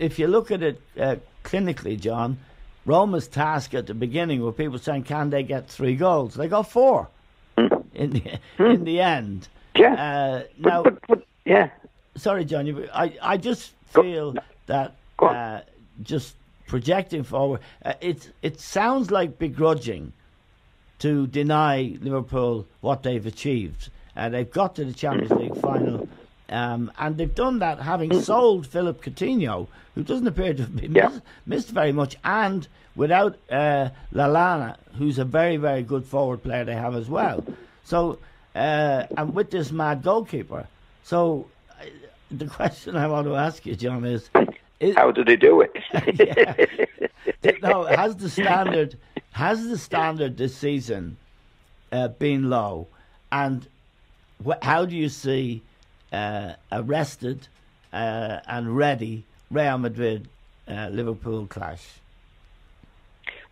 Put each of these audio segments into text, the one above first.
if you look at it clinically, John, Roma's task at the beginning were people saying, can they get 3 goals? They got 4 in the end. Yeah. Now, yeah. Sorry, John. I just feel that just projecting forward, it sounds like begrudging to deny Liverpool what they've achieved. They've got to the Champions League final, and they've done that having sold Philip Coutinho, who doesn't appear to have been missed very much, and without Lallana, who's a very, very good forward player they have as well. So, and with this mad goalkeeper. So, the question I want to ask you, John, is how did they do it? No, has the standard this season been low, and how do you see a rested and ready Real Madrid Liverpool clash?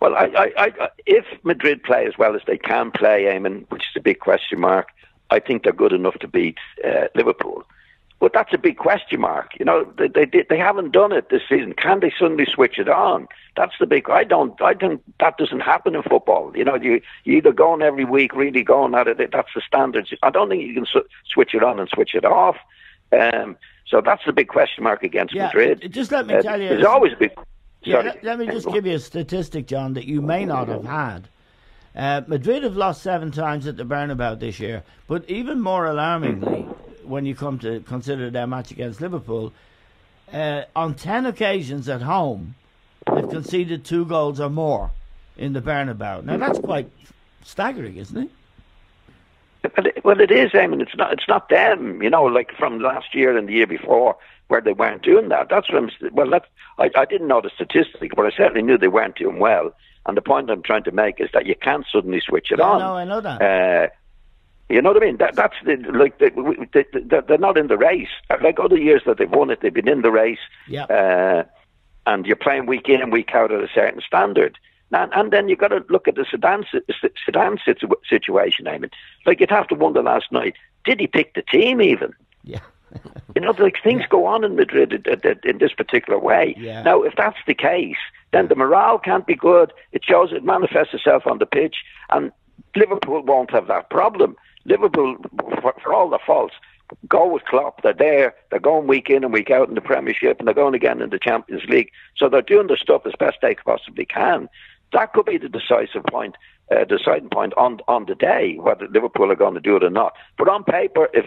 Well, if Madrid play as well as they can play, Eamon, which is a big question mark, I think they're good enough to beat Liverpool. But that's a big question mark. You know, they haven't done it this season. Can they suddenly switch it on? That's the big. I think that doesn't happen in football. You know, you either go on every week, really going at it. That's the standards. I don't think you can switch it on and switch it off. So that's the big question mark against Madrid. Just let me tell you, there's always a big. Let me just give you a statistic, John, that you may not have had. Madrid have lost 7 times at the Bernabeu this year, but even more alarmingly, when you come to consider their match against Liverpool, on 10 occasions at home, they've conceded 2 goals or more in the Bernabeu. Now that's quite staggering, isn't it? Well, it is, Eamon. It's not them. You know, like from last year and the year before, where they weren't doing that. That's what I didn't know the statistic, but I certainly knew they weren't doing well. And the point I'm trying to make is that you can't suddenly switch it on. No, I know that. You know what I mean? They're not in the race. Like other years that they've won it, they've been in the race. Yeah. And you're playing week in and week out at a certain standard. And then you've got to look at the Zidane situation, Eamon. Like, you'd have to wonder last night, did he pick the team even? Yeah. You know, like things go on in Madrid in this particular way. Yeah. Now, if that's the case, then the morale can't be good. It manifests itself on the pitch, and Liverpool won't have that problem. Liverpool, for all their faults, go with Klopp. They're there. They're going week in and week out in the Premiership, and they're going again in the Champions League. So they're doing the stuff as best they possibly can. That could be the deciding point on the day, whether Liverpool are going to do it or not. But on paper, if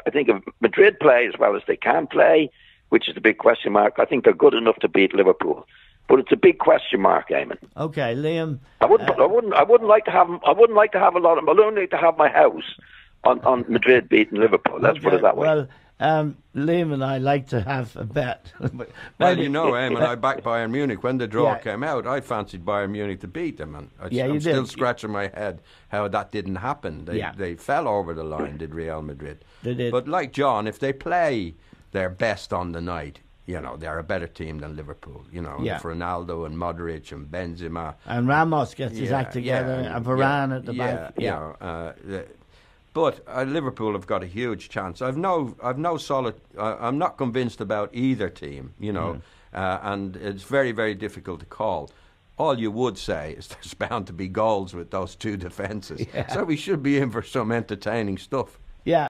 I think if Madrid play as well as they can play, which is the big question mark, I think they're good enough to beat Liverpool. But it's a big question mark, Eamon. Okay, Liam. I wouldn't like to have a lot of. I don't like to have my house on Madrid beating Liverpool. Let's put it that way. Well, Liam and I like to have a bet. Well, you know, Eamon, I backed Bayern Munich. When the draw came out, I fancied Bayern Munich to beat them. And I'm still scratching my head how that didn't happen. They fell over the line, did Real Madrid. They did. But like John, if they play their best on the night, you know, they're a better team than Liverpool. You know, if Ronaldo and Modric and Benzema. And Ramos gets his act together, and Varane at the back. But Liverpool have got a huge chance. I'm not convinced about either team, you know, and it's very, very difficult to call. All you would say is there's bound to be goals with those 2 defences. Yeah. So we should be in for some entertaining stuff. Yeah.